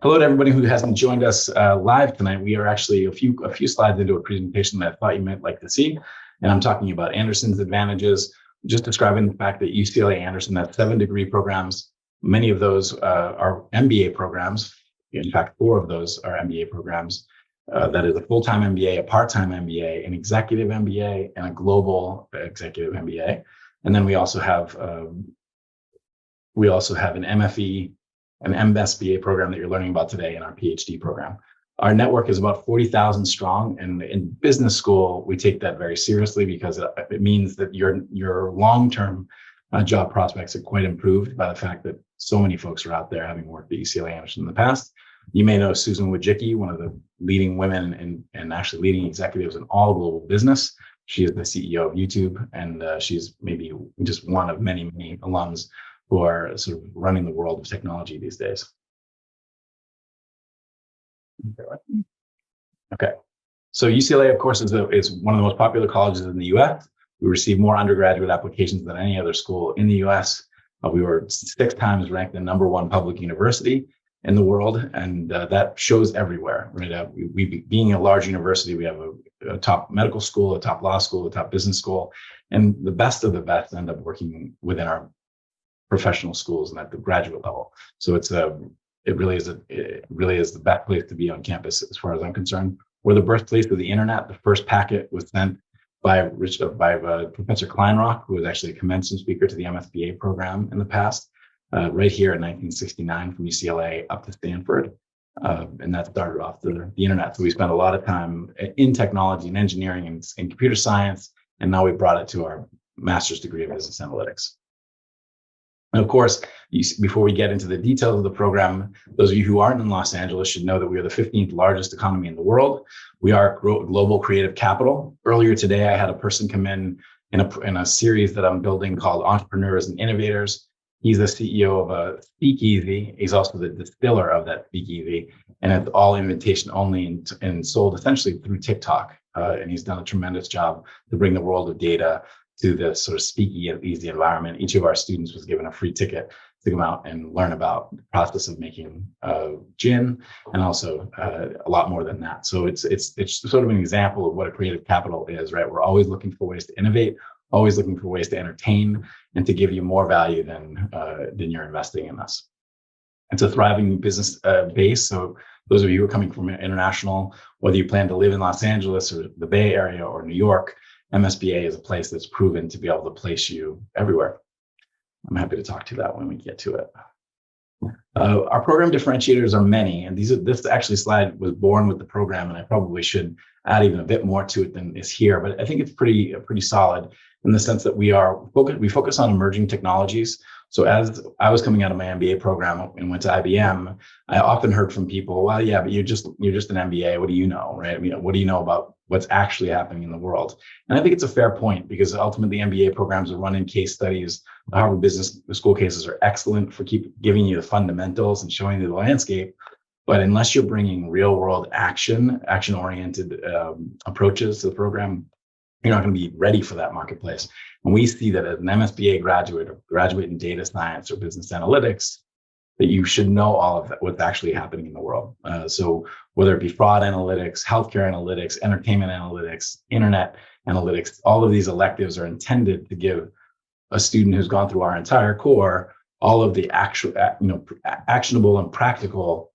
Hello to everybody who hasn't joined us live tonight. We are actually a few slides into a presentation that I thought you might like to see, and I'm talking about Anderson's advantages, just describing the fact that UCLA Anderson has 7 degree programs. Many of those are MBA programs. In fact, 4 of those are MBA programs. That is a full-time MBA, a part-time MBA, an executive MBA, and a global executive MBA. And then we also have an MFE, an MSBA program that you're learning about today in our PhD program. Our network is about 40,000 strong, and in business school, we take that very seriously because it means that your long-term job prospects are quite improved by the fact that so many folks are out there having worked at UCLA Anderson in the past. You may know Susan Wojcicki, one of the leading women and actually leading executives in all global business. She is the CEO of YouTube, and she's maybe just one of many, many alums who are sort of running the world of technology these days. Okay, so UCLA, of course, is one of the most popular colleges in the US. We receive more undergraduate applications than any other school in the US. We were 6 times ranked the #1 public university in the world, and that shows everywhere, right? Being a large university, we have a top medical school, a top law school, a top business school, and the best of the best end up working within our professional schools and at the graduate level. So it really is the best place to be on campus as far as I'm concerned. We're the birthplace of the internet. The first packet was sent by Professor Kleinrock, who was actually a commencement speaker to the MSBA program in the past, right here in 1969 from UCLA up to Stanford. And that started off the internet. So we spent a lot of time in technology and engineering and computer science, and now we brought it to our master's degree of business analytics. And of course, before we get into the details of the program, those of you who aren't in Los Angeles should know that we are the 15th largest economy in the world. We are global creative capital. Earlier today, I had a person come in a series that I'm building called Entrepreneurs and Innovators. He's the CEO of a speakeasy. He's also the distiller of that speakeasy, and it's all invitation only and sold essentially through TikTok. And he's done a tremendous job to bring the world of data to the sort of speakeasy environment. Each of our students was given a free ticket to come out and learn about the process of making gin, and also a lot more than that. So it's sort of an example of what a creative capital is, right? We're always looking for ways to innovate, always looking for ways to entertain and to give you more value than you're investing in us. It's a thriving business base. So those of you who are coming from international, whether you plan to live in Los Angeles or the Bay Area or New York, MSBA is a place that's proven to be able to place you everywhere. I'm happy to talk to that when we get to it. Our program differentiators are many, and this actually slide was born with the program, and I probably should add even a bit more to it than is here, but I think it's pretty solid in the sense that we focus on emerging technologies. So as I was coming out of my MBA program and went to IBM, I often heard from people, well, yeah, but you're just an MBA. What do you know, right? I mean, what do you know about what's actually happening in the world? And I think it's a fair point, because ultimately MBA programs are run in case studies. The Harvard Business School cases are excellent for giving you the fundamentals and showing you the landscape. But unless you're bringing real world action-oriented approaches to the program, you're not going to be ready for that marketplace. And we see that as an MSBA graduate or graduate in data science or business analytics, that you should know all of that, what's actually happening in the world. So whether it be fraud analytics, healthcare analytics, entertainment analytics, internet analytics, all of these electives are intended to give a student who's gone through our entire core all of the actual, actionable and practical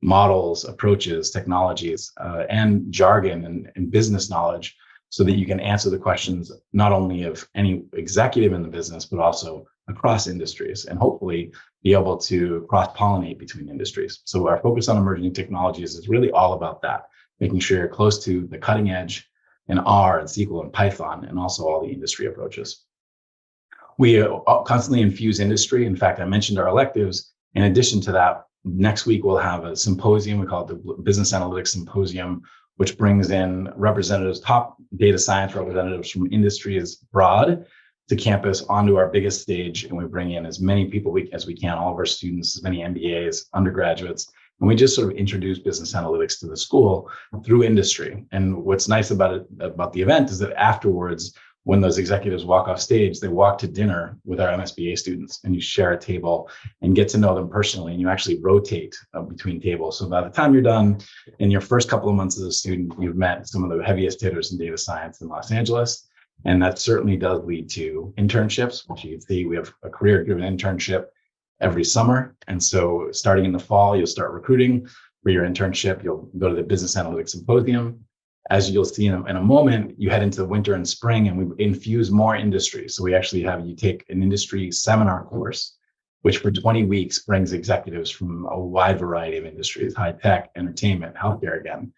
models, approaches, technologies, and jargon and business knowledge, so that you can answer the questions not only of any executive in the business, but also across industries, and hopefully be able to cross-pollinate between industries. So our focus on emerging technologies is really all about that, making sure you're close to the cutting edge in R and SQL and Python, and also all the industry approaches. We constantly infuse industry. In fact, I mentioned our electives. In addition to that, next week we'll have a symposium. We call it the Business Analytics Symposium, which brings in representatives, top data science representatives from industries broad to campus onto our biggest stage. And we bring in as many people as we can, all of our students, as many MBAs, undergraduates. And we just sort of introduce business analytics to the school through industry. And what's nice about the event is that afterwards, when those executives walk off stage, they walk to dinner with our MSBA students, and you share a table and get to know them personally, and you actually rotate between tables. So by the time you're done, in your first couple of months as a student, you've met some of the heaviest hitters in data science in Los Angeles. And that certainly does lead to internships, which you can see we have a career-driven internship every summer. And so starting in the fall, you'll start recruiting for your internship. You'll go to the Business Analytics Symposium. As you'll see in a moment, you head into winter and spring, and we infuse more industry. So we actually have you take an industry seminar course, which for 20 weeks brings executives from a wide variety of industries: high tech, entertainment, healthcare, again,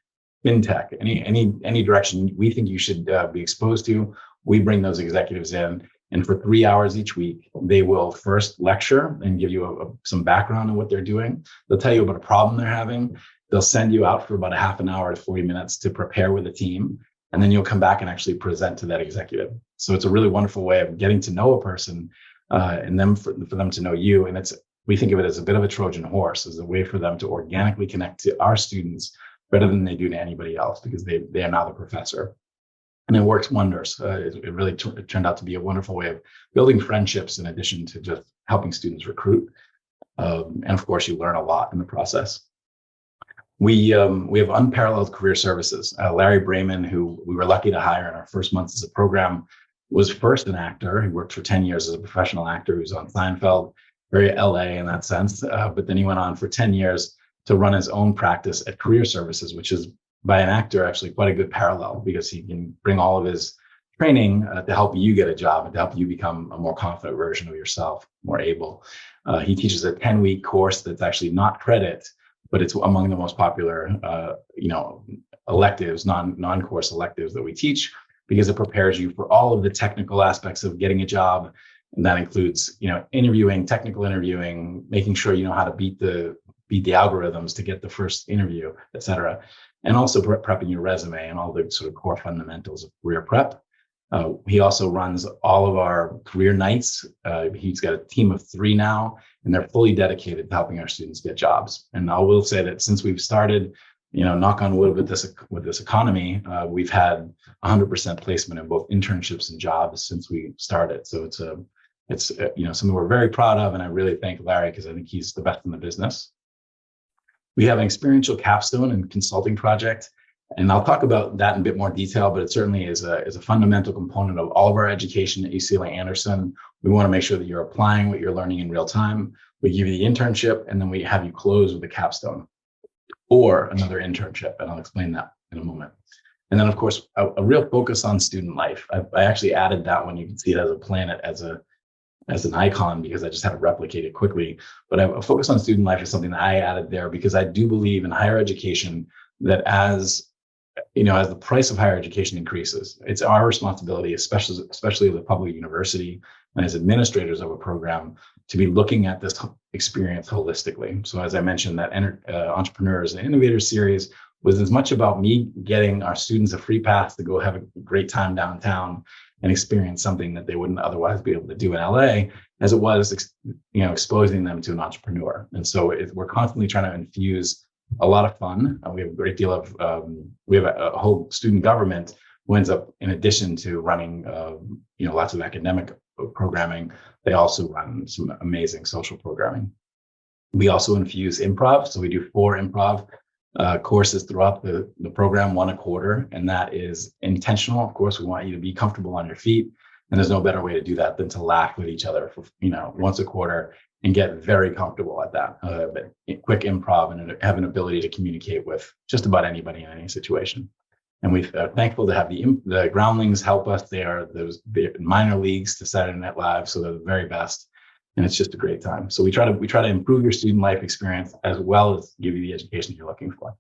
fintech, any direction we think you should be exposed to. We bring those executives in, and for 3 hours each week, they will first lecture and give you some background on what they're doing. They'll tell you about a problem they're having. They'll send you out for about a half an hour to 40 minutes to prepare with a team. And then you'll come back and actually present to that executive. So it's a really wonderful way of getting to know a person and then for them to know you. And we think of it as a bit of a Trojan horse, as a way for them to organically connect to our students better than they do to anybody else, because they are now the professor. And it works wonders. It really turned out to be a wonderful way of building friendships in addition to just helping students recruit. And of course, you learn a lot in the process. We have unparalleled career services. Larry Brayman, who we were lucky to hire in our first months as a program, was first an actor. He worked for 10 years as a professional actor. He was on Seinfeld, very LA in that sense. But then he went on for 10 years to run his own practice at Career Services, which is, by an actor, actually quite a good parallel, because he can bring all of his training to help you get a job and to help you become a more confident version of yourself, more able. He teaches a 10-week course that's actually not credit, but it's among the most popular, electives, non-course electives that we teach, because it prepares you for all of the technical aspects of getting a job. And that includes, interviewing, technical interviewing, making sure you know how to beat the algorithms to get the first interview, et cetera. And also prepping your resume and all the sort of core fundamentals of career prep. He also runs all of our career nights. He's got a team of 3 now, and they're fully dedicated to helping our students get jobs. And I will say that since we've started, knock on wood with this economy, we've had 100% placement in both internships and jobs since we started. So it's something we're very proud of, and I really thank Larry, because I think he's the best in the business. We have an experiential capstone and consulting project, and I'll talk about that in a bit more detail, but it certainly is a fundamental component of all of our education at UCLA Anderson. We want to make sure that you're applying what you're learning in real time. We give you the internship, and then we have you close with a capstone or another internship, and I'll explain that in a moment. And then, of course, a real focus on student life. I actually added that one. You can see it as a planet, as an icon, because I just had to replicate it quickly. But a focus on student life is something that I added there, because I do believe in higher education that as the price of higher education increases, it's our responsibility, especially as a public university and as administrators of a program, to be looking at this experience holistically. So as I mentioned, that Entrepreneurs and Innovators series was as much about me getting our students a free pass to go have a great time downtown and experience something that they wouldn't otherwise be able to do in LA, as it was, exposing them to an entrepreneur. And so we're constantly trying to infuse a lot of fun. We have a great deal of, we have a whole student government who ends up, in addition to running, lots of academic programming, they also run some amazing social programming. We also infuse improv. So we do 4 improv courses throughout the program, 1 a quarter, and that is intentional. Of course, we want you to be comfortable on your feet, and there's no better way to do that than to laugh with each other for once a quarter and get very comfortable at that. But quick improv, and have an ability to communicate with just about anybody in any situation. And we're thankful to have the Groundlings help us. They are the minor leagues to Saturday Night Live, so they're the very best. And it's just a great time. So we try to improve your student life experience as well as give you the education you're looking for.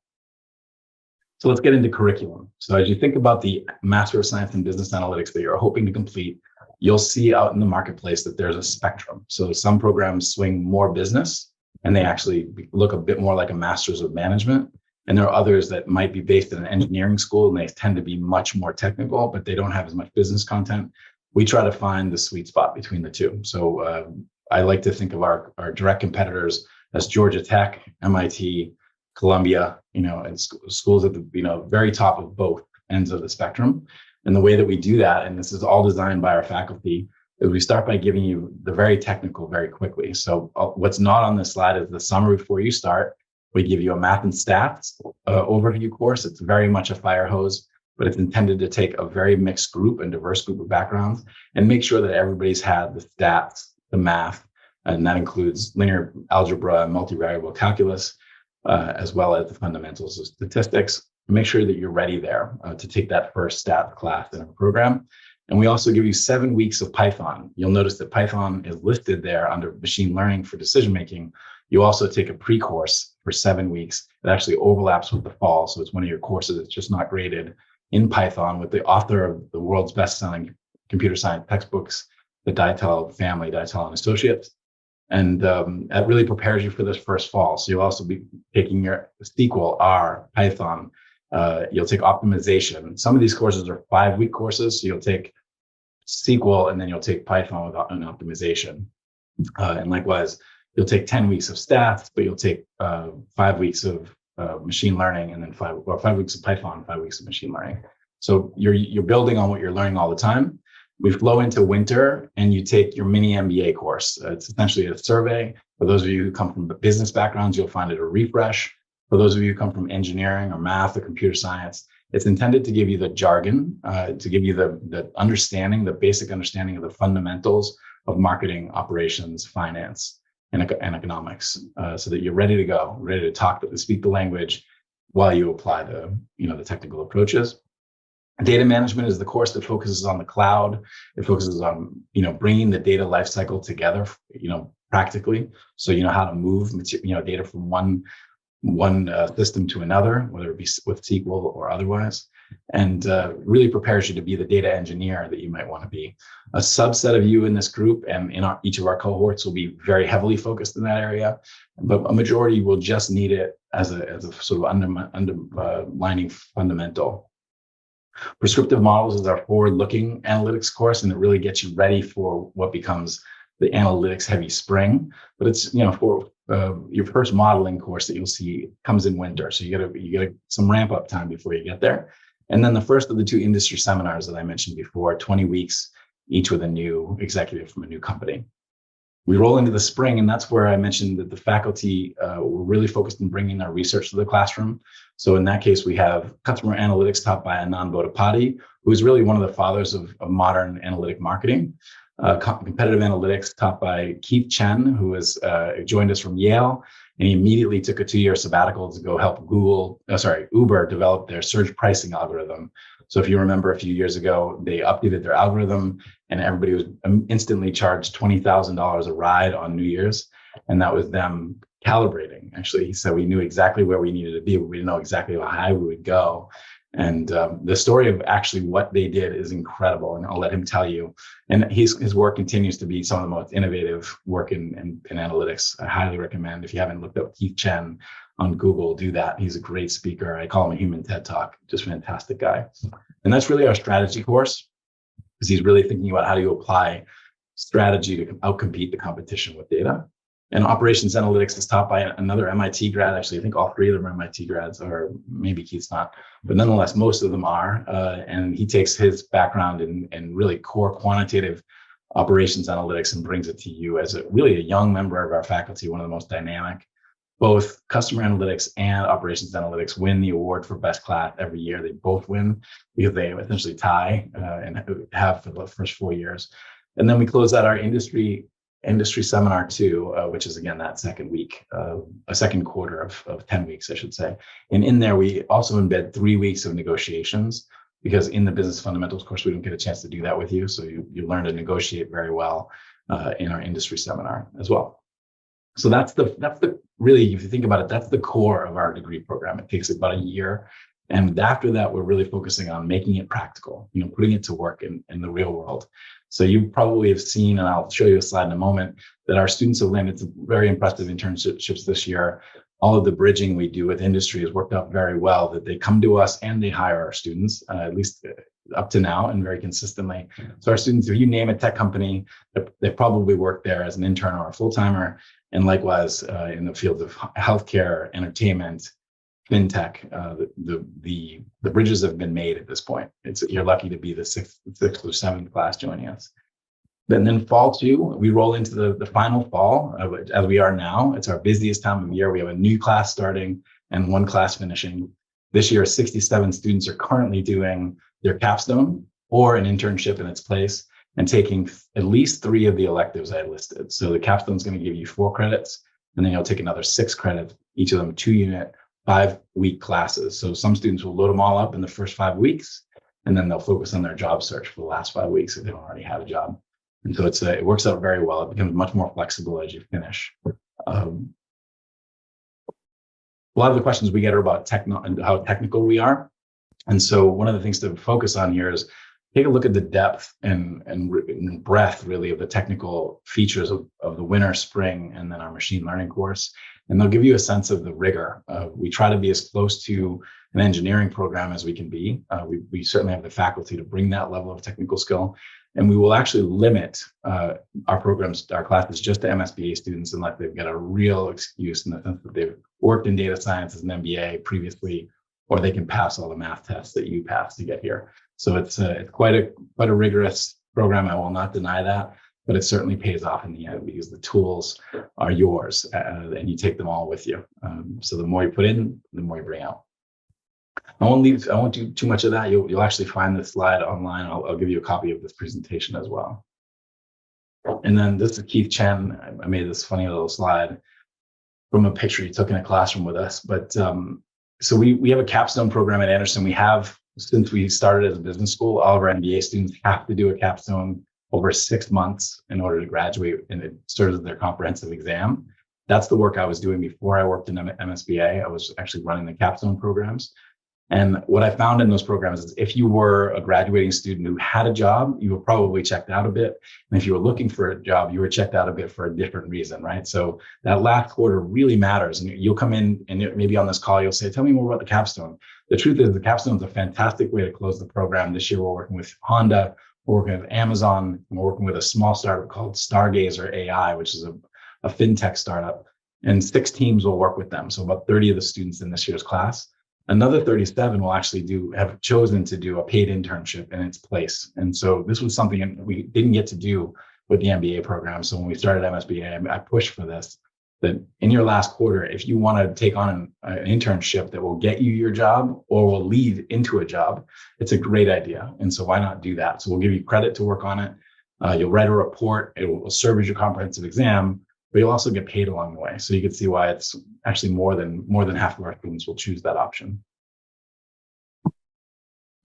So let's get into curriculum. So as you think about the Master of Science in Business Analytics that you're hoping to complete, you'll see out in the marketplace that there's a spectrum. So some programs swing more business, and they actually look a bit more like a Master's of Management. And there are others that might be based in an engineering school, and they tend to be much more technical, but they don't have as much business content. We try to find the sweet spot between the two. So I like to think of our direct competitors as Georgia Tech, MIT, Columbia, and schools at the very top of both ends of the spectrum. And the way that we do that, and this is all designed by our faculty, is we start by giving you the very technical very quickly. So what's not on this slide is the summary before you start. We give you a math and stats overview course. It's very much a fire hose, but it's intended to take a very mixed group and diverse group of backgrounds and make sure that everybody's had the stats, the math, and that includes linear algebra and multivariable calculus, as well as the fundamentals of statistics. Make sure that you're ready there to take that first stats class in our program. And we also give you 7 weeks of Python. You'll notice that Python is listed there under machine learning for decision-making. You also take a pre-course for 7 weeks. It actually overlaps with the fall. So it's one of your courses that's just not graded in Python with the author of the world's best-selling computer science textbooks, the Deitel family, Deitel and Associates. And that really prepares you for this first fall. So you'll also be taking your SQL, R, Python. You'll take optimization. Some of these courses are 5-week courses. So you'll take SQL and then you'll take Python with an optimization. And likewise, you'll take 10 weeks of stats, but you'll take 5 weeks of machine learning and then 5 weeks of Python, 5 weeks of machine learning. So you're building on what you're learning all the time. We flow into winter and you take your mini MBA course. It's essentially a survey. For those of you who come from business backgrounds, you'll find it a refresh. For those of you who come from engineering or math or computer science, it's intended to give you the jargon, to give you the understanding, the basic understanding of the fundamentals of marketing, operations, finance, and economics, so that you're ready to go, ready to talk, speak the language while you apply the technical approaches. Data management is the course that focuses on the cloud. It focuses on, bringing the data lifecycle together, practically. So you know how to move, data from one system to another, whether it be with SQL or otherwise, and really prepares you to be the data engineer that you might want to be. A subset of you in this group and in each of our cohorts will be very heavily focused in that area, but a majority will just need it as a sort of underlining fundamental. Prescriptive models is our forward-looking analytics course, and it really gets you ready for what becomes the analytics heavy spring. But it's for your first modeling course that you'll see comes in winter, so you get some ramp up time before you get there. And then the first of the 2 industry seminars that I mentioned before, 20 weeks each with a new executive from a new company. We roll into the spring, and that's where I mentioned that the faculty were really focused on bringing our research to the classroom. So in that case, we have customer analytics taught by Anand Bodapati, who is really one of the fathers of modern analytic marketing. Competitive analytics taught by Keith Chen, who has joined us from Yale, and he immediately took a 2-year sabbatical to go help Uber develop their surge pricing algorithm. So if you remember a few years ago, they updated their algorithm and everybody was instantly charged $20,000 a ride on New Year's. And that was them calibrating. Actually, he said we knew exactly where we needed to be, but we didn't know exactly how high we would go. And the story of actually what they did is incredible, and I'll let him tell you. And his work continues to be some of the most innovative work in analytics. I highly recommend, if you haven't looked up Keith Chen on Google, do that. He's a great speaker. I call him a human TED Talk, just fantastic guy. And that's really our strategy course, because he's really thinking about how do you apply strategy to outcompete the competition with data. And operations analytics is taught by another MIT grad. Actually, I think all 3 of them are MIT grads, or maybe Keith's not, but nonetheless, most of them are. And he takes his background in really core quantitative operations analytics and brings it to you as really a young member of our faculty, one of the most dynamic. Both customer analytics and operations analytics win the award for best class every year. They both win because they essentially tie and have for the first 4 years. And then we close out our industry seminar too, which is again that second week, a second quarter of 10 weeks, I should say. And in there, we also embed 3 weeks of negotiations, because in the business fundamentals course, we don't get a chance to do that with you. So you learn to negotiate very well in our industry seminar as well. So that's the really, if you think about it, that's the core of our degree program. It takes about a year. And after that, we're really focusing on making it practical, putting it to work in the real world. So you probably have seen, and I'll show you a slide in a moment, that our students have landed some very impressive internships this year. All of the bridging we do with industry has worked out very well, that they come to us and they hire our students, at least up to now, and very consistently. So our students, if you name a tech company, they probably work there as an intern or a full-timer. And likewise, in the fields of healthcare, entertainment, fintech. The bridges have been made at this point. You're lucky to be the sixth or seventh class joining us. Then fall 2, we roll into the final fall, as we are now. It's our busiest time of year. We have a new class starting and one class finishing. This year, 67 students are currently doing their capstone or an internship in its place and taking at least 3 of the electives I listed. So the capstone is going to give you 4 credits, and then you'll take another 6 credits, each of them 2-unit, 5-week classes. So some students will load them all up in the first 5 weeks, and then they'll focus on their job search for the last 5 weeks if they don't already have a job. And so it works out very well. It becomes much more flexible as you finish. A lot of the questions we get are about how technical we are. And so one of the things to focus on here is take a look at the depth and breadth, really, of the technical features of the winter, spring, and then our machine learning course. And they'll give you a sense of the rigor. We try to be as close to an engineering program as we can be. We certainly have the faculty to bring that level of technical skill. And we will actually limit our classes just to MSBA students unless they've got a real excuse in the sense that they've worked in data science as an MBA previously, or they can pass all the math tests that you pass to get here. So it's quite a rigorous program. I will not deny that, but it certainly pays off in the end because the tools are yours and you take them all with you. So the more you put in, the more you bring out. I won't do too much of that. You'll actually find this slide online. I'll give you a copy of this presentation as well. And then this is Keith Chen. I made this funny little slide from a picture he took in a classroom with us. But so we have a capstone program at Anderson. We have, since we started as a business school, all of our MBA students have to do a capstone over 6 months in order to graduate, and it serves as their comprehensive exam. That's the work I was doing before I worked in MSBA. I was actually running the capstone programs. And what I found in those programs is if you were a graduating student who had a job, you were probably checked out a bit. And if you were looking for a job, you were checked out a bit for a different reason, right? So that last quarter really matters. And you'll come in and maybe on this call, you'll say, tell me more about the capstone. The truth is the capstone is a fantastic way to close the program. This year, we're working with Honda, we're working with Amazon, and we're working with a small startup called Stargazer AI, which is a fintech startup. And 6 teams will work with them. So about 30 of the students in this year's class. Another 37 will actually have chosen to do a paid internship in its place. And so this was something we didn't get to do with the MBA program. So when we started MSBA, I pushed for this, that in your last quarter, if you want to take on an internship that will get you your job or will lead into a job, it's a great idea. And so why not do that? So we'll give you credit to work on it. You'll write a report. It will serve as your comprehensive exam, but you'll also get paid along the way. So you can see why it's actually more than half of our students will choose that option.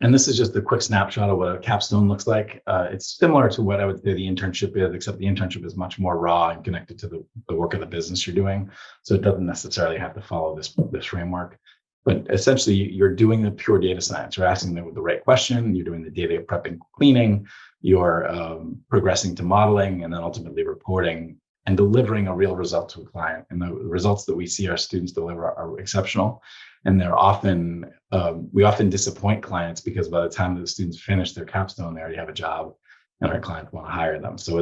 And this is just a quick snapshot of what a capstone looks like. It's similar to what I would say the internship is, except the internship is much more raw and connected to the work of the business you're doing. So it doesn't necessarily have to follow this framework. But essentially, you're doing the pure data science. You're asking them the right question. You're doing the data prepping, cleaning. You're progressing to modeling, and then ultimately reporting and delivering a real result to a client. And the results that we see our students deliver are exceptional. And they're often, we often disappoint clients because by the time the students finish their capstone, they already have a job and our clients want to hire them. So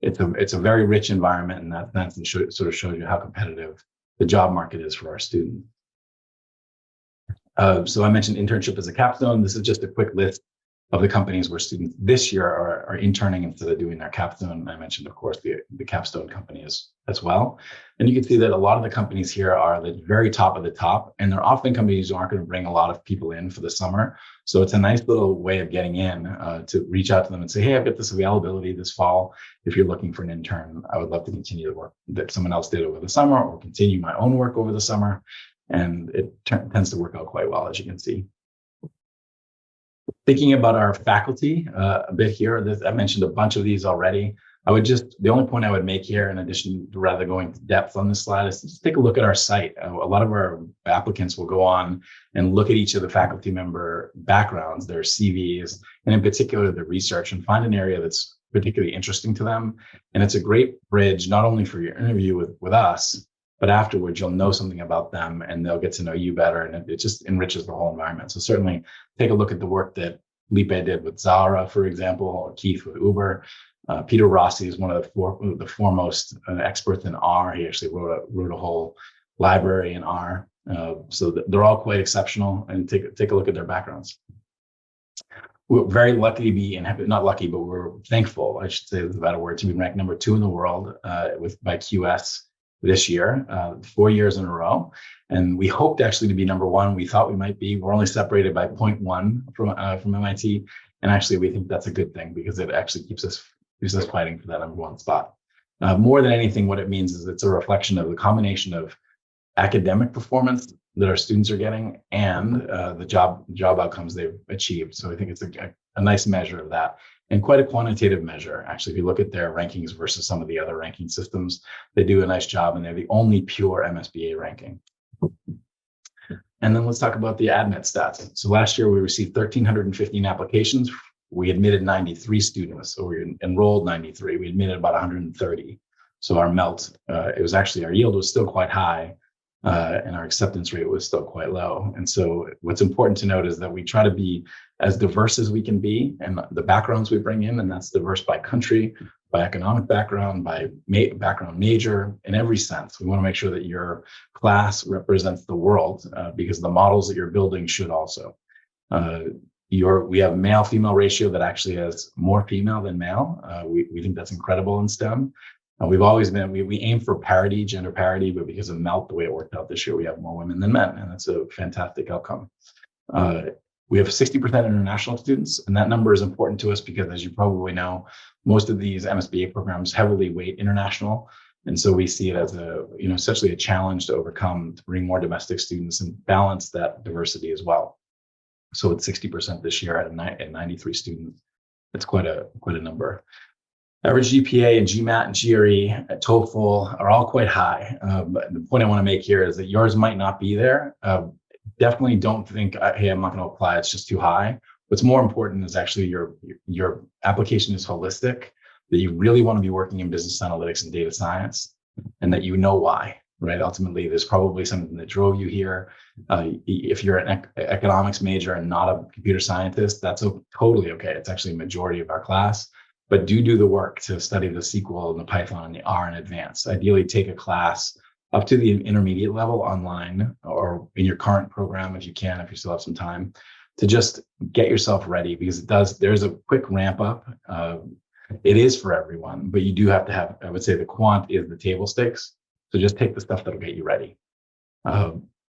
it's a very rich environment in that sense, and sort of shows you how competitive the job market is for our students. So I mentioned internship as a capstone. This is just a quick list of the companies where students this year are interning instead of doing their capstone. I mentioned, of course, the capstone company as well. And you can see that a lot of the companies here are the very top of the top, and they're often companies who aren't going to bring a lot of people in for the summer. So it's a nice little way of getting in to reach out to them and say, hey, I've got this availability this fall. If you're looking for an intern, I would love to continue the work that someone else did over the summer or continue my own work over the summer. And it tends to work out quite well, as you can see. Thinking about our faculty a bit here, I mentioned a bunch of these already. The only point I would make here, in addition to rather going to depth on this slide, is just take a look at our site. A lot of our applicants will go on and look at each of the faculty member backgrounds, their CVs, and in particular their research, and find an area that's particularly interesting to them. And it's a great bridge, not only for your interview with us, but afterwards you'll know something about them and they'll get to know you better, and it just enriches the whole environment. So certainly take a look at the work that Lipe did with Zara, for example, or Keith with Uber. Peter Rossi is one of the foremost experts in R. He actually wrote a whole library in R. So they're all quite exceptional, and take a look at their backgrounds. We're very lucky to be, not lucky, but we're thankful, I should say is a better word, to be ranked number 2 in the world by QS this year, 4 years in a row. And we hoped actually to be number 1. We thought we might be. We're only separated by 0.1 from MIT. And actually, we think that's a good thing because it actually keeps us fighting for that number 1 spot. More than anything, what it means is it's a reflection of the combination of academic performance that our students are getting and the job outcomes they've achieved. So I think it's a nice measure of that, and quite a quantitative measure. Actually, if you look at their rankings versus some of the other ranking systems, they do a nice job, and they're the only pure MSBA ranking. And then let's talk about the admit stats. So last year we received 1,315 applications. We admitted 93 students, so we enrolled 93. We admitted about 130. So our our yield was still quite high. And our acceptance rate was still quite low. And so what's important to note is that we try to be as diverse as we can be, and the backgrounds we bring in, and that's diverse by country, by economic background, by background major, in every sense. We want to make sure that your class represents the world because the models that you're building should also. We have male-female ratio that actually has more female than male. We think that's incredible in STEM. We've always been, we aim for parity, gender parity, but because of MELT, the way it worked out this year, we have more women than men, and that's a fantastic outcome. We have 60% international students, and that number is important to us because, as you probably know, most of these MSBA programs heavily weight international. And so we see it as essentially a challenge to overcome, to bring more domestic students and balance that diversity as well. So with 60% this year at 93 students, it's quite a number. Average GPA and GMAT and GRE at TOEFL are all quite high. But the point I want to make here is that yours might not be there. Definitely don't think, hey, I'm not going to apply, it's just too high. What's more important is actually your application is holistic, that you really want to be working in business analytics and data science, and that you know why, right? Ultimately, there's probably something that drove you here. If you're an economics major and not a computer scientist, that's totally okay. It's actually a majority of our class. But do the work to study the SQL and the Python and the R in advance. Ideally, take a class up to the intermediate level online or in your current program if you can, if you still have some time, to just get yourself ready, because there's a quick ramp up. It is for everyone, but you do have to have, I would say the quant is the table stakes. So just take the stuff that'll get you ready.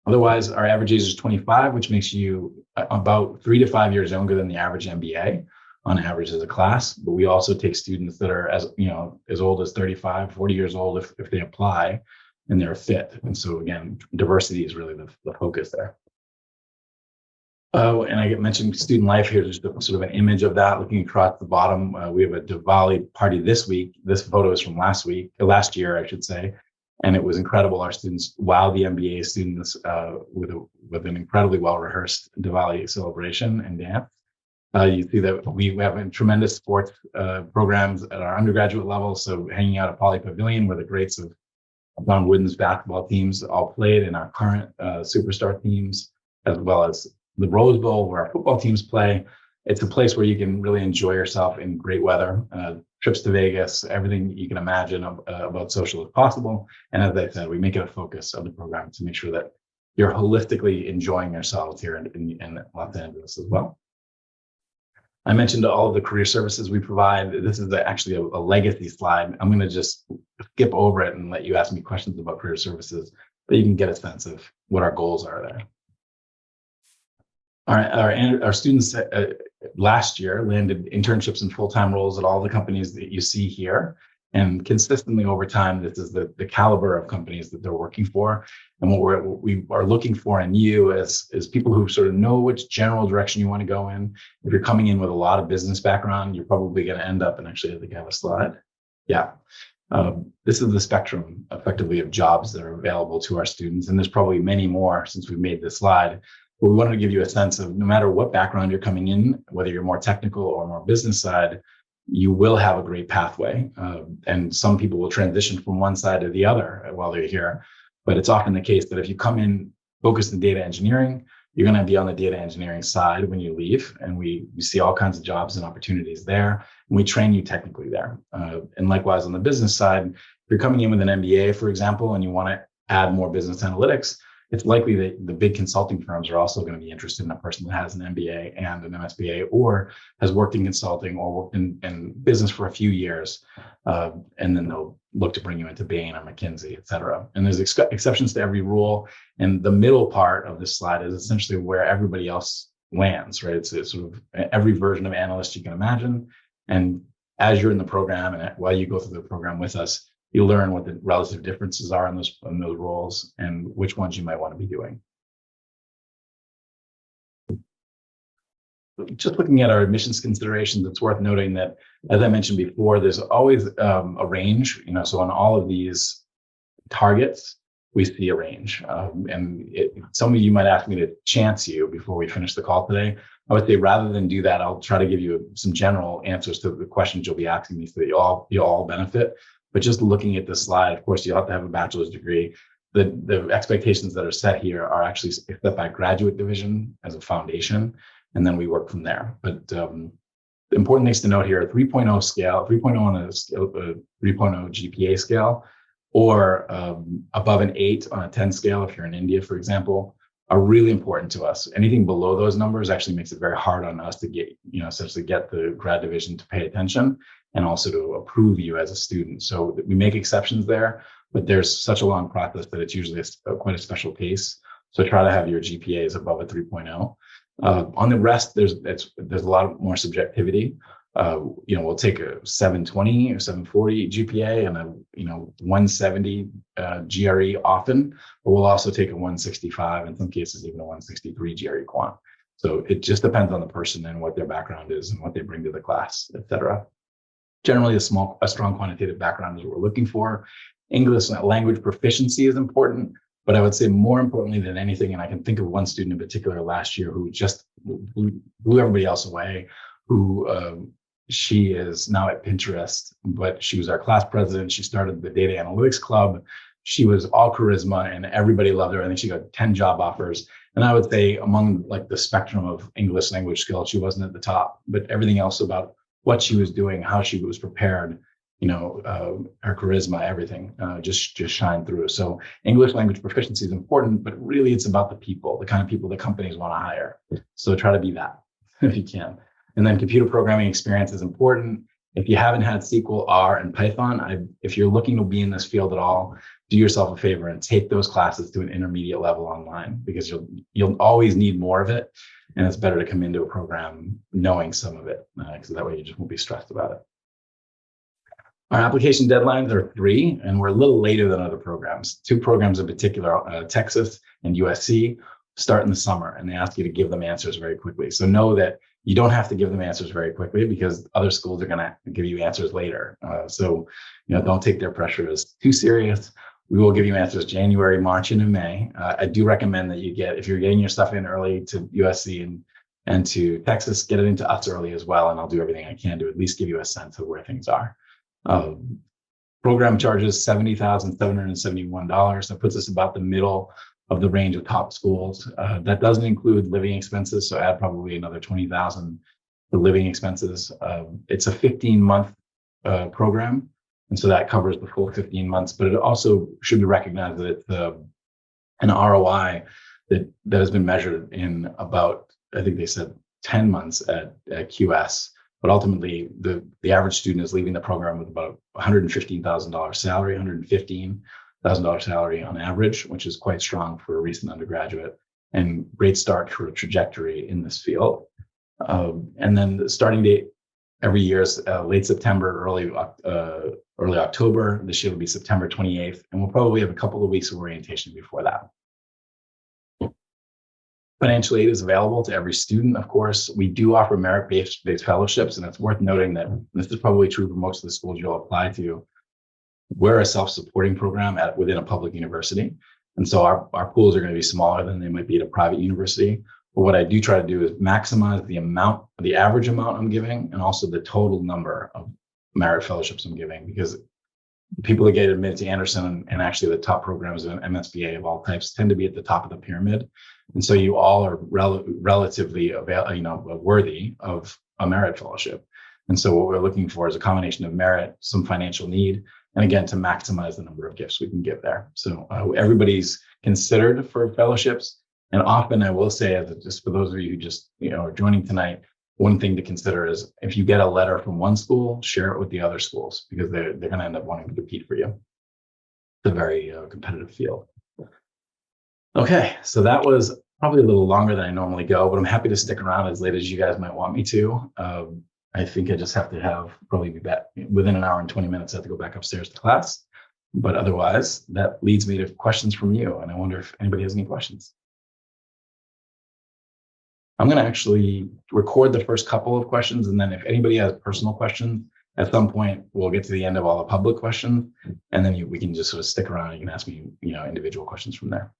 Otherwise, our average age is 25, which makes you about 3 to 5 years younger than the average MBA. On average as a class, but we also take students that are as old as 35, 40 years old if they apply and they're a fit. And so again, diversity is really the focus there. And I mentioned student life here, just sort of an image of that looking across the bottom. We have a Diwali party this week. This photo is from last year, I should say. And it was incredible. Our students wowed the MBA students with an incredibly well-rehearsed Diwali celebration and dance. You see that we have tremendous sports programs at our undergraduate level. So hanging out at Poly Pavilion, where the greats of Don Wooden's basketball teams all played, and our current superstar teams, as well as the Rose Bowl, where our football teams play. It's a place where you can really enjoy yourself in great weather. Trips to Vegas, everything you can imagine about social is possible. And as I said, we make it a focus of the program to make sure that you're holistically enjoying yourselves here in Los Angeles as well. I mentioned all of the career services we provide. This is actually a legacy slide. I'm going to just skip over it and let you ask me questions about career services, but you can get a sense of what our goals are there. All right, our students last year landed internships and full-time roles at all the companies that you see here. And consistently over time, this is the caliber of companies that they're working for. And what we are looking for in you is people who sort of know which general direction you want to go in. If you're coming in with a lot of business background, you're probably going to end up, and actually I think I have a slide. Yeah. This is the spectrum effectively of jobs that are available to our students. And there's probably many more since we've made this slide. But we wanted to give you a sense of no matter what background you're coming in, whether you're more technical or more business side, you will have a great pathway. And some people will transition from one side to the other while they're here. But it's often the case that if you come in focused in data engineering, you're going to be on the data engineering side when you leave. And we see all kinds of jobs and opportunities there. And we train you technically there. And likewise, on the business side, if you're coming in with an MBA, for example, and you want to add more business analytics, it's likely that the big consulting firms are also going to be interested in a person that has an MBA and an MSBA, or has worked in consulting or worked in business for a few years. And then they'll look to bring you into Bain or McKinsey, et cetera. And there's exceptions to every rule. And the middle part of this slide is essentially where everybody else lands, right? It's sort of every version of analyst you can imagine. And as you're in the program and while you go through the program with us, you learn what the relative differences are in those roles and which ones you might want to be doing. Just looking at our admissions considerations, it's worth noting that, as I mentioned before, there's always a range, so on all of these targets, we see a range. And some of you might ask me to chance you before we finish the call today. I would say rather than do that, I'll try to give you some general answers to the questions you'll be asking me so that you all benefit. But just looking at this slide, of course, you'll have to have a bachelor's degree. The expectations that are set here are actually set by graduate division as a foundation, and then we work from there. But the important things to note here: 3.0 scale, 3.0 on a 3.0 GPA scale, or above an 8 on a 10 scale, if you're in India, for example, are really important to us. Anything below those numbers actually makes it very hard on us to get, essentially get the grad division to pay attention and also to approve you as a student. So we make exceptions there, but there's such a long process that it's usually quite a special case. So try to have your GPAs above a 3.0. On the rest, there's a lot more subjectivity. We'll take a 720 or 740 GPA and a 170 GRE often, but we'll also take a 165, in some cases even a 163 GRE quant. So it just depends on the person and what their background is and what they bring to the class, et cetera. Generally, a strong quantitative background is what we're looking for. English language proficiency is important, but I would say more importantly than anything, and I can think of one student in particular last year who just blew everybody else away, who she is now at Pinterest, but she was our class president. She started the data analytics club. She was all charisma and everybody loved her. I think she got 10 job offers. And I would say among like the spectrum of English language skills, she wasn't at the top, but everything else about what she was doing, how she was prepared, her charisma, everything just shined through. So English language proficiency is important, but really it's about the people, the kind of people the companies want to hire. So try to be that if you can. And then computer programming experience is important. If you haven't had SQL, R, and Python, if you're looking to be in this field at all, do yourself a favor and take those classes to an intermediate level online, because you'll always need more of it. And it's better to come into a program knowing some of it, because that way you just won't be stressed about it. Our application deadlines are 3, and we're a little later than other programs. 2 programs in particular, Texas and USC, start in the summer, and they ask you to give them answers very quickly. So know that you don't have to give them answers very quickly, because other schools are going to give you answers later. So don't take their pressure as too serious. We will give you answers January, March, and in May. I do recommend that if you're getting your stuff in early to USC and to Texas, get it into us early as well, and I'll do everything I can to at least give you a sense of where things are. Program charges $70,771. That puts us about the middle of the range of top schools. That doesn't include living expenses, so add probably another $20,000 for living expenses. It's a 15-month program, and so that covers the full 15 months. But it also should be recognized that it's an ROI that has been measured in about, I think they said 10 months at QS. But ultimately, the average student is leaving the program with about $115,000 salary, $115,000 salary on average, which is quite strong for a recent undergraduate, and great start for a trajectory in this field. And then the starting date every year is late September, early October. This year will be September 28th, and we'll probably have a couple of weeks of orientation before that. Financial aid is available to every student, of course. We do offer merit-based fellowships, and it's worth noting that this is probably true for most of the schools you'll apply to. We're a self-supporting program within a public university, and so our pools are going to be smaller than they might be at a private university. But what I do try to do is maximize the average amount I'm giving, and also the total number of merit fellowships I'm giving, because people that get admitted to Anderson and actually the top programs in MSBA of all types tend to be at the top of the pyramid. And so you all are relatively worthy of a merit fellowship. And so what we're looking for is a combination of merit, some financial need, and again, to maximize the number of gifts we can give there. So everybody's considered for fellowships. And often I will say, just for those of you who just are joining tonight, one thing to consider is if you get a letter from one school, share it with the other schools, because they're going to end up wanting to compete for you. It's a very competitive field. Okay, so that was probably a little longer than I normally go, but I'm happy to stick around as late as you guys might want me to. I think I just have to probably be back within an hour and 20 minutes. I have to go back upstairs to class. But otherwise, that leads me to questions from you. And I wonder if anybody has any questions. I'm going to actually record the first couple of questions. And then if anybody has personal questions, at some point, we'll get to the end of all the public questions. And then we can just sort of stick around. You can ask me, individual questions from there.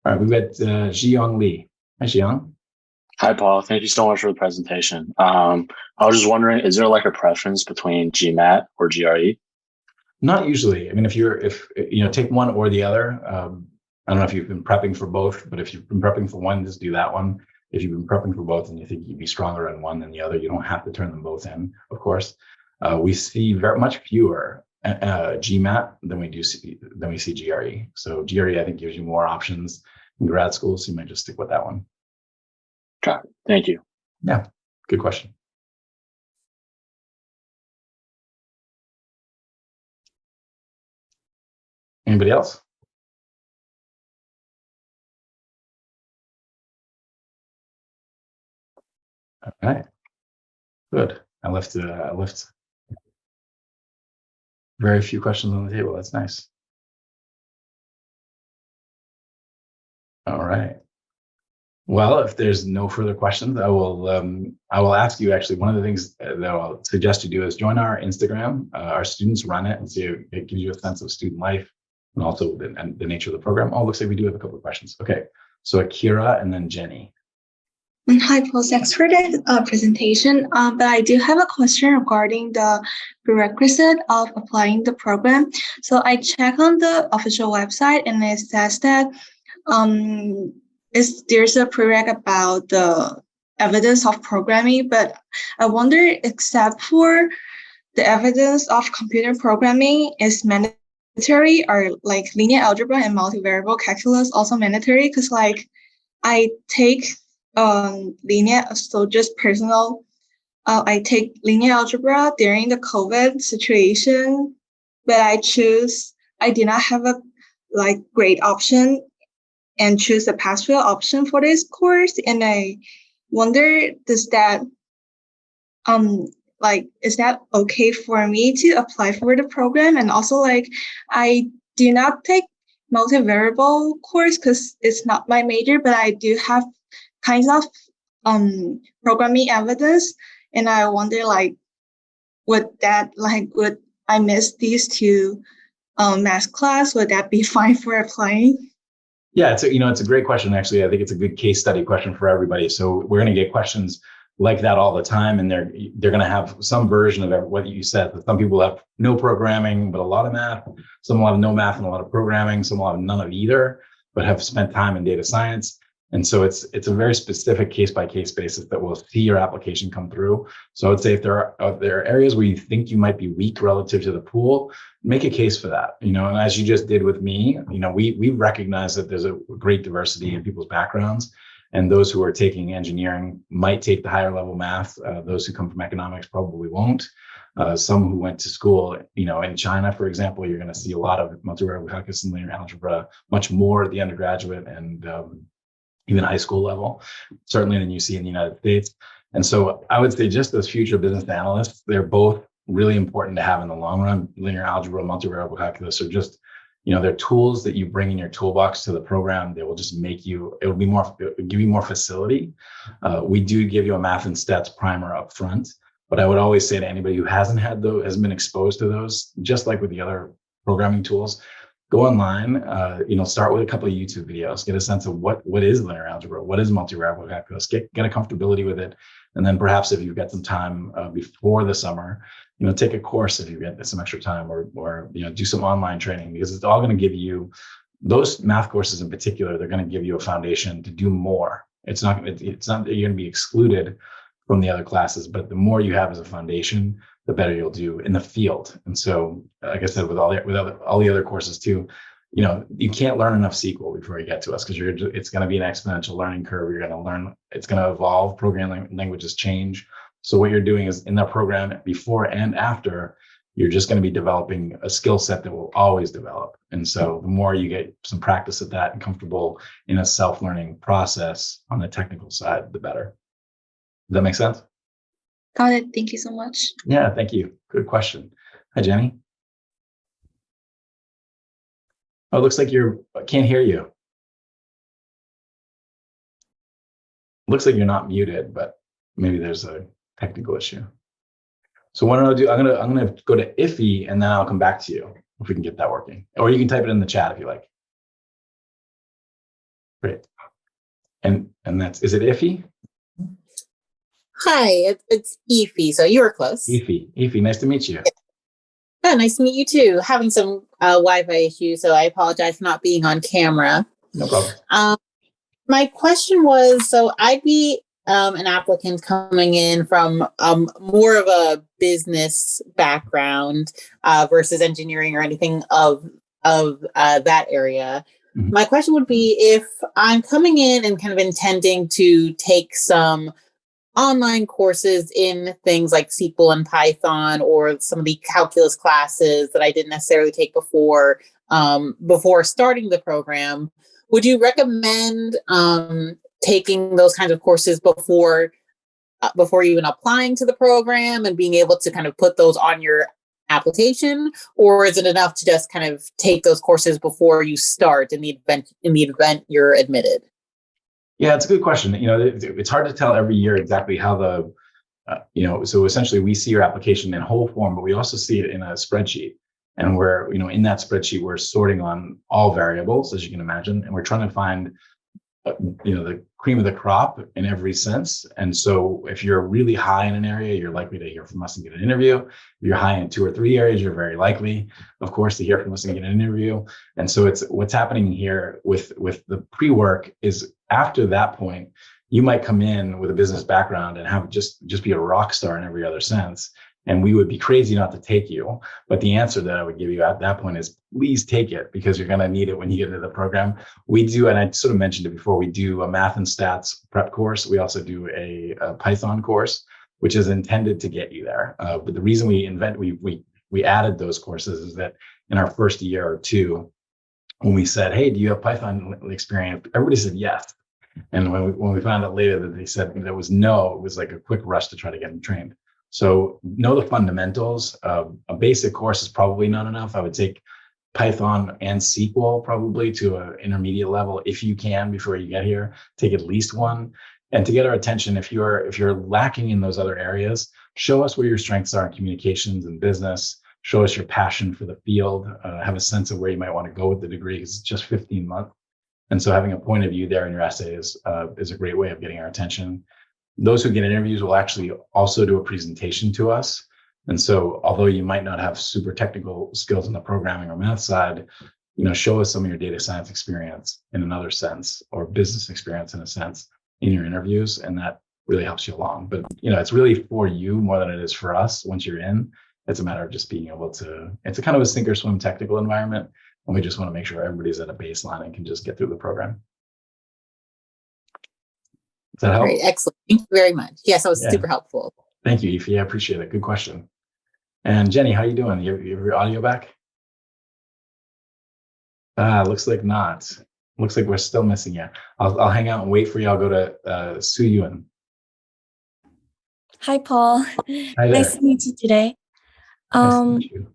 All right, we've got Jiyoung Lee. Hi, Jiyoung. Hi, Paul. Thank you so much for the presentation. I was just wondering, is there like a preference between GMAT or GRE? Not usually. I mean, if take one or the other. I don't know if you've been prepping for both, but if you've been prepping for one, just do that one. If you've been prepping for both and you think you'd be stronger in one than the other, you don't have to turn them both in, of course. We see very much fewer GMAT than we see GRE. So GRE, I think, gives you more options in grad school, so you might just stick with that one. Got it. Thank you. Yeah, good question. Anybody else? All right, good. I left very few questions on the table. That's nice. All right. Well, if there's no further questions, I will ask you, actually, one of the things that I'll suggest you do is join our Instagram. Our students run it, and so it gives you a sense of student life and also the nature of the program. Oh, looks like we do have a couple of questions. Okay, so Akira and then Jenny. Hi, Paul. Thanks for the presentation. But I do have a question regarding the prerequisite of applying the program. So I checked on the official website, and it says that there's a prereq about the evidence of programming, but I wonder, except for the evidence of computer programming is mandatory, or like linear algebra and multivariable calculus also mandatory? Because like I take linear, so just personal, I take linear algebra during the COVID situation, but I did not have a great option and choose a pass-fail option for this course. And I wonder, is that okay for me to apply for the program? And also, I do not take multivariable course because it's not my major, but I do have kinds of programming evidence. And I wonder, would I miss these two math class? Would that be fine for applying? Yeah, it's a great question. Actually, I think it's a good case study question for everybody. So we're going to get questions like that all the time, and they're going to have some version of what you said. Some people have no programming but a lot of math. Some will have no math and a lot of programming. Some will have none of either but have spent time in data science. And so it's a very specific case by case basis that will see your application come through. So I would say if there are areas where you think you might be weak relative to the pool, make a case for that. And as you just did with me, we recognize that there's a great diversity in people's backgrounds, and those who are taking engineering might take the higher level math. Those who come from economics probably won't. Some who went to school, in China, for example, you're going to see a lot of multivariable calculus and linear algebra, much more at the undergraduate and even high school level, certainly than you see in the United States. And so I would say, just as future business analysts, they're both really important to have in the long run. Linear algebra, multivariable calculus are just, they're tools that you bring in your toolbox to the program. They will just give you more facility. We do give you a math and stats primer up front, but I would always say to anybody who hasn't been exposed to those, just like with the other programming tools, go online, start with a couple of YouTube videos, get a sense of what is linear algebra, what is multivariable calculus, get a comfortability with it. And then perhaps if you've got some time before the summer, take a course if you get some extra time, or do some online training, because it's all going to give you, those math courses in particular, they're going to give you a foundation to do more. It's not that you're going to be excluded from the other classes, but the more you have as a foundation, the better you'll do in the field. And so, like I said, with all the other courses too, you can't learn enough SQL before you get to us, because it's going to be an exponential learning curve. You're going to learn, it's going to evolve. Programming languages change. So what you're doing is in that program before and after, you're just going to be developing a skill set that will always develop. And so the more you get some practice at that and comfortable in a self-learning process on the technical side, the better. Does that make sense? Got it. Thank you so much. Yeah, thank you. Good question. Hi, Jenny. Oh, it looks like I can't hear you. Looks like you're not muted, but maybe there's a technical issue. So what I'll do, I'm gonna go to Iffy, and then I'll come back to you if we can get that working. Or you can type it in the chat if you like. Great. And is it Iffy? Hi, it's Ify. So you were close. Iffy, nice to meet you. Oh, nice to meet you too. Having some Wi-Fi issues, so I apologize for not being on camera. No problem. My question was, so I'd be an applicant coming in from more of a business background versus engineering or anything of that area. Mm-hmm. My question would be, if I'm coming in and kind of intending to take some online courses in things like SQL and Python, or some of the calculus classes that I didn't necessarily take before starting the program, would you recommend taking those kinds of courses before even applying to the program and being able to kind of put those on your application? Or is it enough to just kind of take those courses before you start in the event you're admitted? Yeah, it's a good question. It's hard to tell every year exactly how so essentially we see your application in whole form, but we also see it in a spreadsheet. And we're, in that spreadsheet, we're sorting on all variables, as you can imagine, and we're trying to find, the cream of the crop in every sense. And so if you're really high in an area, you're likely to hear from us and get an interview. If you're high in 2 or 3 areas, you're very likely, of course, to hear from us and get an interview. And so it's what's happening here with the pre-work is, after that point, you might come in with a business background and have just be a rock star in every other sense. And we would be crazy not to take you. But the answer that I would give you at that point is, please take it, because you're going to need it when you get into the program. We do, and I sort of mentioned it before, we do a math and stats prep course. We also do a Python course, which is intended to get you there. But the reason we added those courses is that in our first year or two, when we said, hey, do you have Python experience? Everybody said yes. And when we found out later that they said there was no, it was like a quick rush to try to get them trained. So know the fundamentals. A basic course is probably not enough. I would take Python and SQL probably to an intermediate level if you can before you get here. Take at least one. And to get our attention, if you're lacking in those other areas, show us where your strengths are in communications and business. Show us your passion for the field. Have a sense of where you might want to go with the degree, because it's just 15 months. And so having a point of view there in your essay is a great way of getting our attention. Those who get interviews will actually also do a presentation to us. And so although you might not have super technical skills in the programming or math side, show us some of your data science experience in another sense, or business experience in a sense, in your interviews. And that really helps you along. But, it's really for you more than it is for us. Once you're in, it's a matter of just being able to, it's a kind of a sink or swim technical environment. And we just want to make sure everybody's at a baseline and can just get through the program. Does that help? Great, excellent. Thank you very much. Yes, that was super helpful. Thank you, Ify. I appreciate it. Good question. And Jenny, how are you doing? You have your audio back? Looks like not. Looks like we're still missing you. I'll hang out and wait for you. I'll go to Sue Ewan. Hi, Paul. Hi there. Nice to meet you today. Nice to meet you.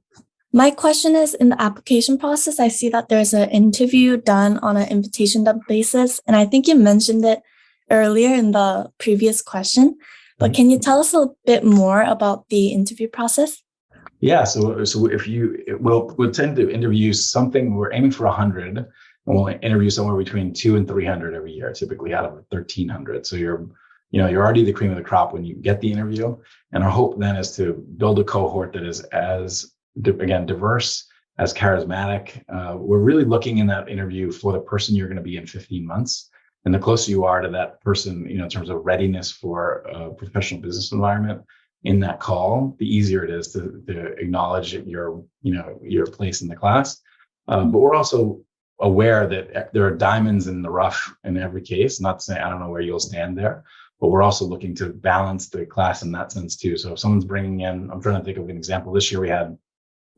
My question is, in the application process, I see that there's an interview done on an invitation basis. And I think you mentioned it earlier in the previous question, but can you tell us a bit more about the interview process? Yeah, so if we'll tend to interview something, we're aiming for 100, and we'll interview somewhere between 200 and 300 every year, typically out of 1,300. So you're already the cream of the crop when you get the interview. And our hope then is to build a cohort that is as, again, diverse, as charismatic. We're really looking in that interview for the person you're going to be in 15 months. And the closer you are to that person, in terms of readiness for a professional business environment, in that call, the easier it is to acknowledge your place in the class. But we're also aware that there are diamonds in the rough in every case. Not to say I don't know where you'll stand there, but we're also looking to balance the class in that sense too. So if someone's bringing in, I'm trying to think of an example. This year we had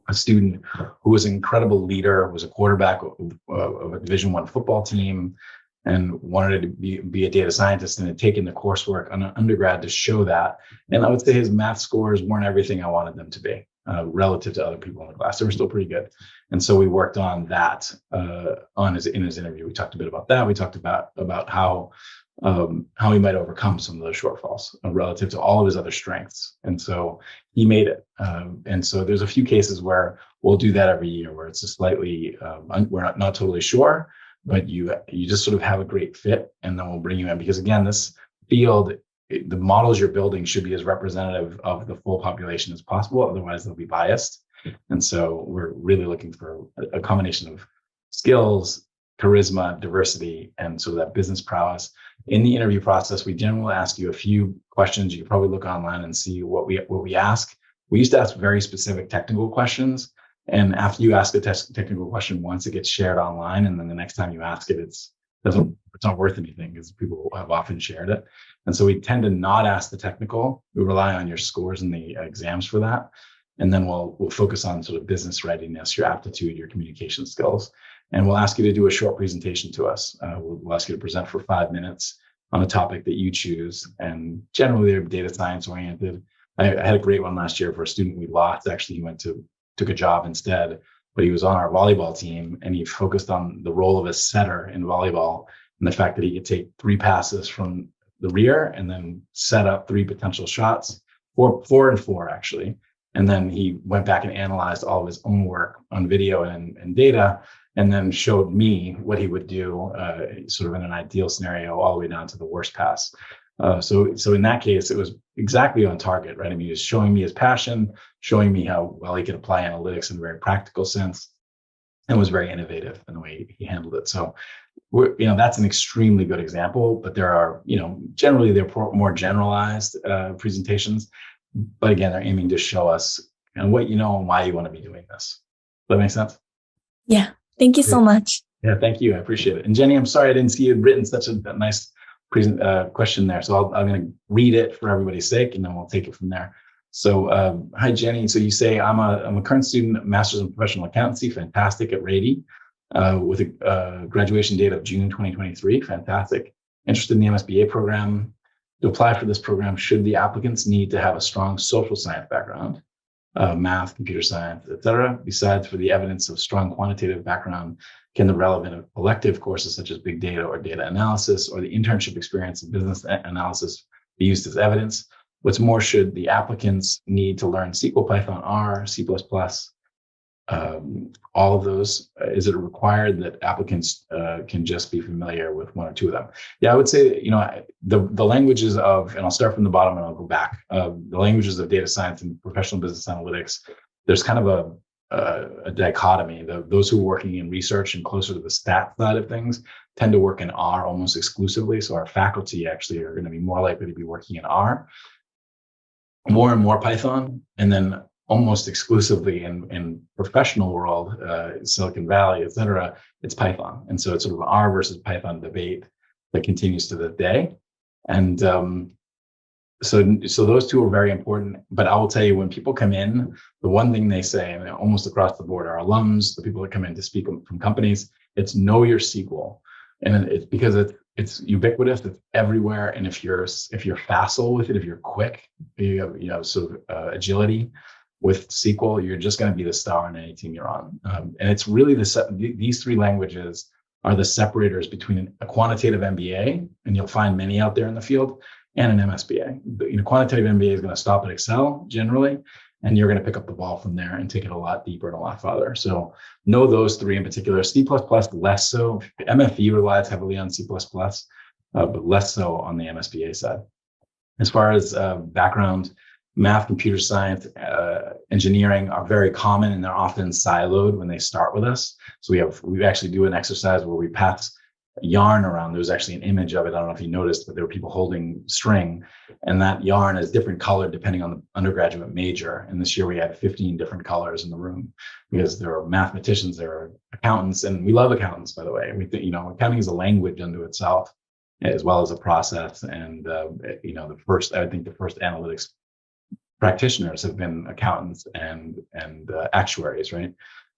a student who was an incredible leader, was a quarterback of a Division I football team, and wanted to be a data scientist, and had taken the coursework on an undergrad to show that. And I would say his math scores weren't everything I wanted them to be relative to other people in the class. They were still pretty good. And so we worked on that in his interview. We talked a bit about that. We talked about how he might overcome some of those shortfalls relative to all of his other strengths. And so he made it. And so there's a few cases where we'll do that every year, where it's a slightly, we're not totally sure, but you just sort of have a great fit, and then we'll bring you in. Because again, this field, the models you're building should be as representative of the full population as possible. Otherwise, they'll be biased. And so we're really looking for a combination of skills, charisma, diversity, and sort of that business prowess. In the interview process, we generally ask you a few questions. You can probably look online and see what we ask. We used to ask very specific technical questions. And after you ask a technical question once, it gets shared online. And then the next time you ask it, it's not worth anything, because people have often shared it. And so we tend to not ask the technical. We rely on your scores in the exams for that. And then we'll focus on sort of business readiness, your aptitude, your communication skills. And we'll ask you to do a short presentation to us. We'll ask you to present for 5 minutes on a topic that you choose. And generally they're data science oriented. I had a great one last year for a student we lost. Actually, he took a job instead, but he was on our volleyball team, and he focused on the role of a setter in volleyball, and the fact that he could take 3 passes from the rear and then set up 3 potential shots, 4 and 4 actually. And then he went back and analyzed all of his own work on video and data, and then showed me what he would do sort of in an ideal scenario all the way down to the worst pass. So in that case, it was exactly on target, right? I mean, he was showing me his passion, showing me how well he could apply analytics in a very practical sense, and was very innovative in the way he handled it. So that's an extremely good example, but there are, generally they're more generalized presentations. But again, they're aiming to show us what you know and why you want to be doing this. Does that make sense? Yeah. Thank you so much. Yeah, thank you. I appreciate it. And Jenny, I'm sorry I didn't see you had written such a nice question there. So I'm going to read it for everybody's sake, and then we'll take it from there. So, hi, Jenny. So you say, I'm a current student, Master's in Professional Accountancy, fantastic, at Rady, with a graduation date of June 2023, fantastic. Interested in the MSBA program. To apply for this program, should the applicants need to have a strong social science background, math, computer science, etc. Besides, for the evidence of strong quantitative background, can the relevant elective courses such as big data or data analysis, or the internship experience in business analysis be used as evidence? What's more, should the applicants need to learn SQL, Python, R, C++, all of those? Is it required that applicants can just be familiar with 1 or 2 of them? Yeah, I would say, the languages of, and I'll start from the bottom and I'll go back, the languages of data science and professional business analytics, there's kind of a dichotomy. Those who are working in research and closer to the stat side of things tend to work in R almost exclusively. So our faculty actually are going to be more likely to be working in R, more and more Python, and then almost exclusively in professional world, Silicon Valley, et cetera, it's Python. And so it's sort of an R versus Python debate that continues to this day. And so those 2 are very important. But I will tell you, when people come in, the one thing they say, and almost across the board, our alums, the people that come in to speak from companies, it's know your SQL. And it's because it's ubiquitous, it's everywhere. And if you're facile with it, if you're quick, you have sort of agility with SQL, you're just going to be the star on any team you're on. And it's really these 3 languages are the separators between a quantitative MBA, and you'll find many out there in the field, and an MSBA. Quantitative MBA is going to stop at Excel generally, and you're going to pick up the ball from there and take it a lot deeper and a lot farther. So know those 3 in particular. C++ less so. MFE relies heavily on C++, but less so on the MSBA side. As far as background, math, computer science, engineering are very common, and they're often siloed when they start with us. So we actually do an exercise where we pass yarn around. There was actually an image of it. I don't know if you noticed, but there were people holding string, and that yarn is different color depending on the undergraduate major. And this year we had 15 different colors in the room because there are mathematicians, there are accountants, and we love accountants, by the way. We think, accounting is a language unto itself, as well as a process. And, I think the first analytics practitioners have been accountants and actuaries, right?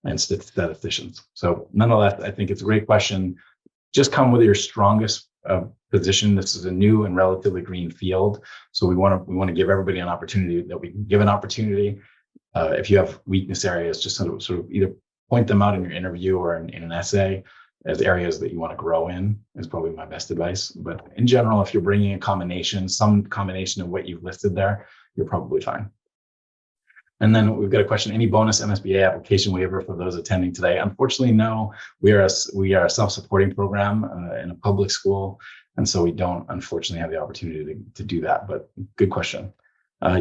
And statisticians. So nonetheless, I think it's a great question. Just come with your strongest position. This is a new and relatively green field. So we want to give everybody an opportunity that we can give an opportunity. If you have weakness areas, just sort of either point them out in your interview or in an essay as areas that you want to grow in is probably my best advice. But in general, if you're bringing some combination of what you've listed there, you're probably fine. And then we've got a question, any bonus MSBA application waiver for those attending today? Unfortunately, no. We are a self-supporting program in a public school. And so we don't, unfortunately, have the opportunity to do that, but good question.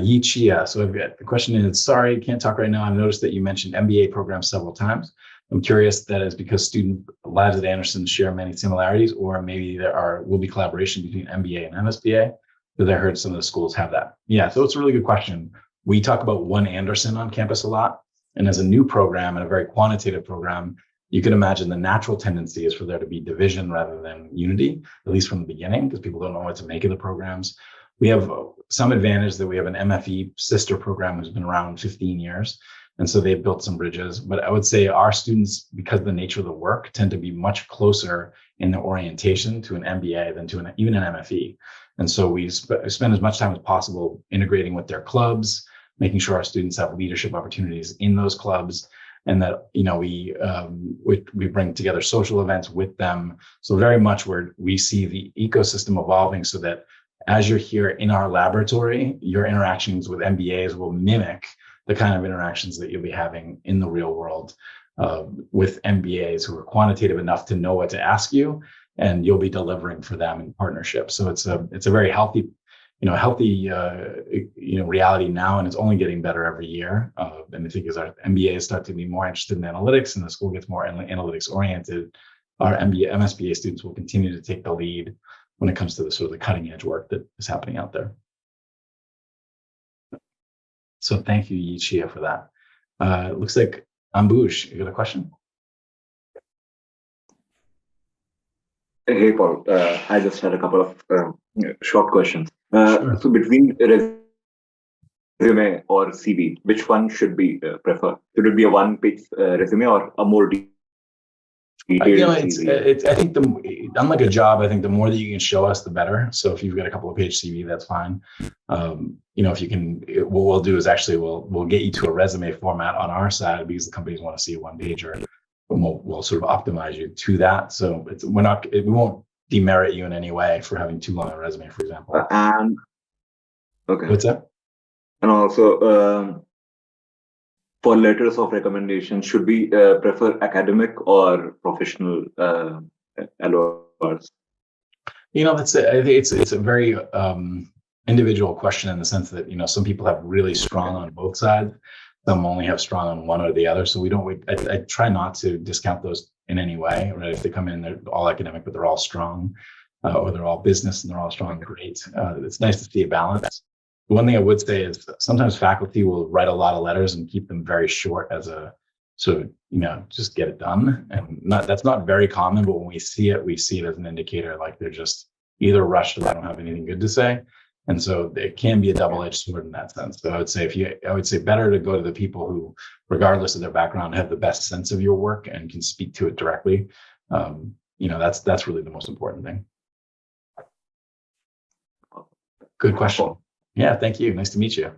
Yi Chia, so the question is, sorry, can't talk right now. I've noticed that you mentioned MBA programs several times. I'm curious, that is because student lives at Anderson share many similarities, or maybe will be collaboration between MBA and MSBA, because I heard some of the schools have that. Yeah, so it's a really good question. We talk about one Anderson on campus a lot. And as a new program and a very quantitative program, you can imagine the natural tendency is for there to be division rather than unity, at least from the beginning, because people don't know what to make of the programs. We have some advantage that we have an MFE sister program who's been around 15 years. And so they've built some bridges. But I would say our students, because of the nature of the work, tend to be much closer in their orientation to an MBA than to even an MFE. And so we spend as much time as possible integrating with their clubs, making sure our students have leadership opportunities in those clubs, and that we bring together social events with them. So very much we see the ecosystem evolving so that as you're here in our laboratory, your interactions with MBAs will mimic the kind of interactions that you'll be having in the real world with MBAs who are quantitative enough to know what to ask you, and you'll be delivering for them in partnership. So it's a very healthy reality now, and it's only getting better every year. And I think as our MBAs start to be more interested in analytics and the school gets more analytics oriented, our MSBA students will continue to take the lead when it comes to the sort of the cutting edge work that is happening out there. So thank you, Yi Chia, for that. It looks like Ambush, you got a question? Hey, Paul. I just had a couple of short questions. Sure. So between resume or CV, which one should be preferred? Should it be a one-page resume or a more detailed CV? I think unlike a job, I think the more that you can show us, the better. So if you've got a couple of page CV, that's fine. If you can, what we'll do is actually we'll get you to a resume format on our side because the companies want to see a one pager. And we'll sort of optimize you to that. So we won't demerit you in any way for having too long a resume, for example. Okay. What's that? And also, for letters of recommendation, should we prefer academic or professional LORs? That's it. I think it's a very individual question in the sense that some people have really strong on both sides. Some only have strong on one or the other. So I try not to discount those in any way, right? If they come in, they're all academic, but they're all strong, or they're all business and they're all strong, great. It's nice to see a balance. The one thing I would say is sometimes faculty will write a lot of letters and keep them very short as a sort of, just get it done. And that's not very common, but when we see it as an indicator, like they're just either rushed or they don't have anything good to say. And so it can be a double-edged sword in that sense. So I would say better to go to the people who, regardless of their background, have the best sense of your work and can speak to it directly. That's really the most important thing. Good question. Yeah, thank you. Nice to meet you.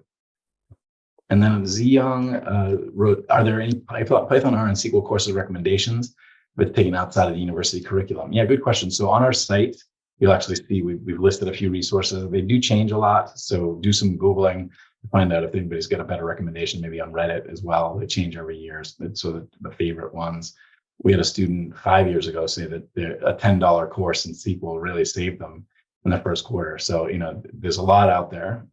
And then Ziyang wrote, are there any Python, R, and SQL courses recommendations with taken outside of the university curriculum? Yeah, good question. So on our site, you'll actually see we've listed a few resources. They do change a lot. So do some Googling to find out if anybody's got a better recommendation, maybe on Reddit as well. They change every year. So the favorite ones. We had a student 5 years ago say that a $10 course in SQL really saved them in the first quarter. So, there's a lot out there.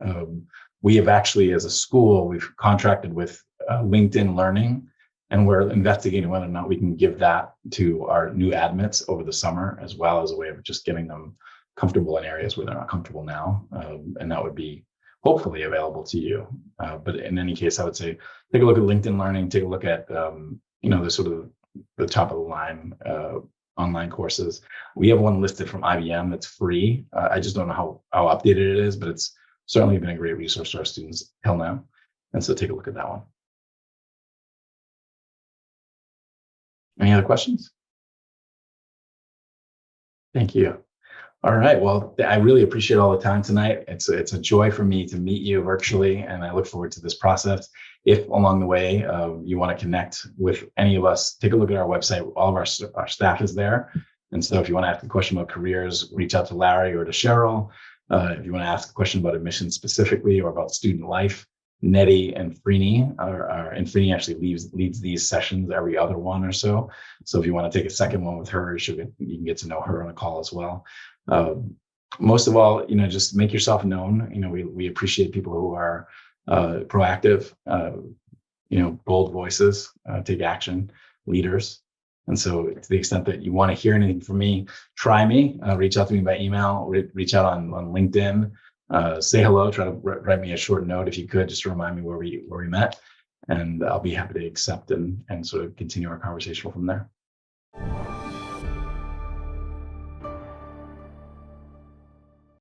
We have actually, as a school, we've contracted with LinkedIn Learning And we're investigating whether or not we can give that to our new admits over the summer, as well as a way of just getting them comfortable in areas where they're not comfortable now. And that would be hopefully available to you. But in any case, I would say, take a look at LinkedIn Learning, take a look at, the sort of the top of the line online courses. We have one listed from IBM that's free. I just don't know how updated it is, but it's certainly been a great resource to our students till now. And so take a look at that one. Any other questions? Thank you. All right. Well, I really appreciate all the time tonight. It's a joy for me to meet you virtually, and I look forward to this process. If along the way you want to connect with any of us, take a look at our website. All of our staff is there. And so if you want to ask a question about careers, reach out to Larry or to Cheryl. If you want to ask a question about admissions specifically or about student life, Nettie and Freeney and Freeney actually leads these sessions every other one or so. So if you want to take a second one with her, you can get to know her on a call as well. Most of all, just make yourself known. We appreciate people who are proactive, bold voices, take action, leaders. And so to the extent that you want to hear anything from me, try me, reach out to me by email, reach out on LinkedIn. Say hello, try to write me a short note if you could, just to remind me where we met, and I'll be happy to accept and sort of continue our conversation from there.